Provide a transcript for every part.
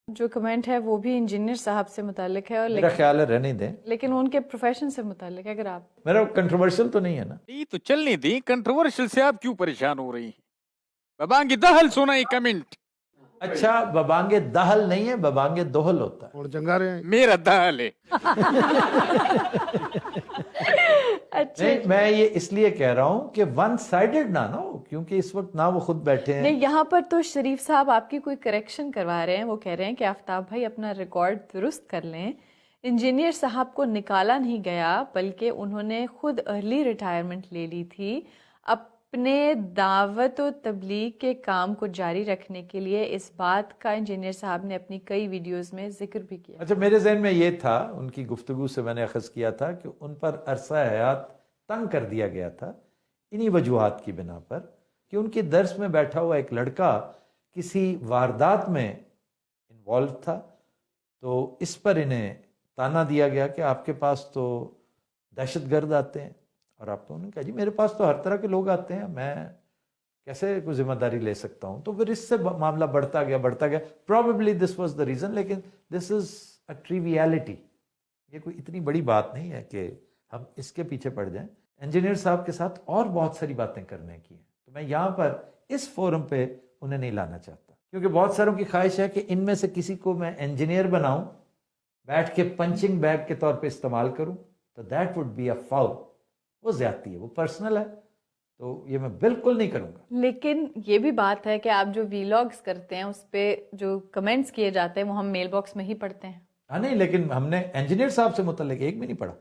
جو کمنٹ ہے وہ بھی انجینئر صاحب سے متعلق ہے اور میرا خیال ہے رہنے دیں، لیکن ان کے پروفیشن سے متعلق ہے. اگر آپ میرا کنٹروورشل تو نہیں ہے نا. نہیں تو چلنے دیں، کنٹروورشل سے آپ کیوں پریشان ہو رہی ہیں؟ ببانگی دہل سنا یہ کمنٹ. اچھا ببانگے دہل نہیں ہے، ببانگے دوہل ہوتا ہے. اور جنگارے ہیں. میرا دہل ہے. اچھا نہیں میں یہ اس لیے کہہ رہا ہوں کہ ون سائیڈڈ نہ ہو، کیونکہ اس وقت نہ وہ خود بیٹھے ہیں. نہیں، یہاں پر تو شریف صاحب آپ کی کوئی کریکشن کروا رہے ہیں. وہ کہہ رہے ہیں کہ آفتاب بھائی اپنا ریکارڈ درست کر لیں. انجینئر صاحب کو نکالا نہیں گیا بلکہ انہوں نے خود ارلی ریٹائرمنٹ لے لی تھی اپنے دعوت و تبلیغ کے کام کو جاری رکھنے کے لیے. اس بات کا انجینئر صاحب نے اپنی کئی ویڈیوز میں ذکر بھی کیا. اچھا میرے ذہن میں یہ تھا، ان کی گفتگو سے میں نے اخذ کیا تھا کہ ان پر عرصہ حیات تنگ کر دیا گیا تھا انہی وجوہات کی بنا پر کہ ان کے درس میں بیٹھا ہوا ایک لڑکا کسی واردات میں انوالو تھا، تو اس پر انہیں تانا دیا گیا کہ آپ کے پاس تو دہشت گرد آتے ہیں. اور آپ تو انہوں نے کہا جی میرے پاس تو ہر طرح کے لوگ آتے ہیں، میں کیسے کوئی ذمہ داری لے سکتا ہوں. تو پھر اس سے معاملہ بڑھتا گیا. Probably this was the reason, لیکن دس از اے ٹریویالٹی. یہ کوئی اتنی بڑی بات نہیں ہے کہ ہم اس کے پیچھے پڑ جائیں. انجینئر صاحب کے ساتھ اور بہت ساری باتیں کرنے کی ہیں، تو میں یہاں پر اس فورم پہ انہیں نہیں لانا چاہتا، کیونکہ بہت ساروں کی خواہش ہے کہ ان میں سے کسی کو میں انجینئر بناؤں، بیٹھ کے پنچنگ بیگ کے طور پہ استعمال کروں، تو that would be a foul. وہ زیادتی ہے، وہ پرسنل ہے، تو یہ میں بالکل نہیں کروں گا. لیکن یہ بھی بات ہے کہ آپ جو ویلاگز کرتے ہیں اس پہ جو کمنٹس کیے جاتے ہیں وہ ہم میل باکس میں ہی پڑھتے ہیں. ہاں نہیں، لیکن ہم نے انجینئر صاحب سے متعلق ایک بھی نہیں پڑھا.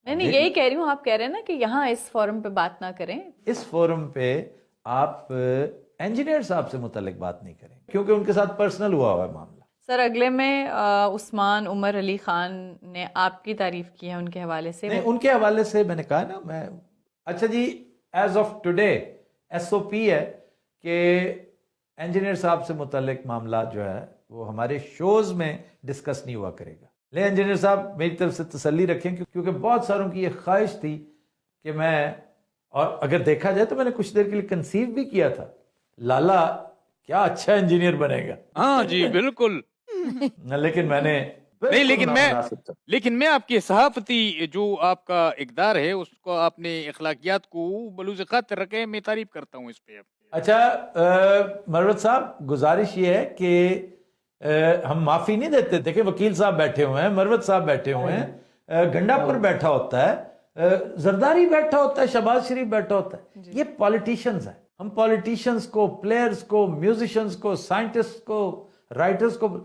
نہیں یہی کہہ رہی ہوں، آپ کہہ رہے ہیں نا کہ یہاں اس فورم پہ بات نہ کریں. اس فورم پہ آپ انجینئر صاحب سے متعلق بات نہیں کریں کیونکہ ان کے ساتھ پرسنل ہوا ہے معاملہ. سر اگلے میں عثمان عمر علی خان نے آپ کی تعریف کی ہے ان کے حوالے سے. نہیں ان کے حوالے سے میں نے کہا نا، میں اچھا جی as of today S O P ہے کہ انجینئر صاحب سے متعلق معاملہ جو ہے وہ ہمارے شوز میں ڈسکس نہیں ہوا کرے گا. لے انجینئر صاحب میری طرف سے تسلی رکھیں کیونکہ بہت ساروں کی یہ خواہش تھی کہ میں، اور اگر دیکھا جائے تو میں نے کچھ دیر کے لیے کنسیو بھی کیا تھا، لالا کیا اچھا انجینئر بنے گا. ہاں جی بالکل. لیکن میں نے نہیں لیکن میں آپ کے صحافتی جو آپ کا اقدار ہے اس کو، آپ نے اخلاقیات کو بلوز خاطر رکھے، میں تعریف کرتا ہوں اس پہ. اچھا مروت صاحب گزارش یہ ہے کہ ہم معافی نہیں دیتے. دیکھیں وکیل صاحب بیٹھے ہوئے ہیں، مروت صاحب بیٹھے ہوئے ہیں، گنڈا پور بیٹھا ہوتا ہے، زرداری بیٹھا ہوتا ہے، شہباز شریف بیٹھا ہوتا ہے. یہ پالیٹیشنز ہیں. ہم پالیٹیشنز کو، پلیئرز کو، میوزیشنز کو، سائنٹسٹ کو، رائٹرز کو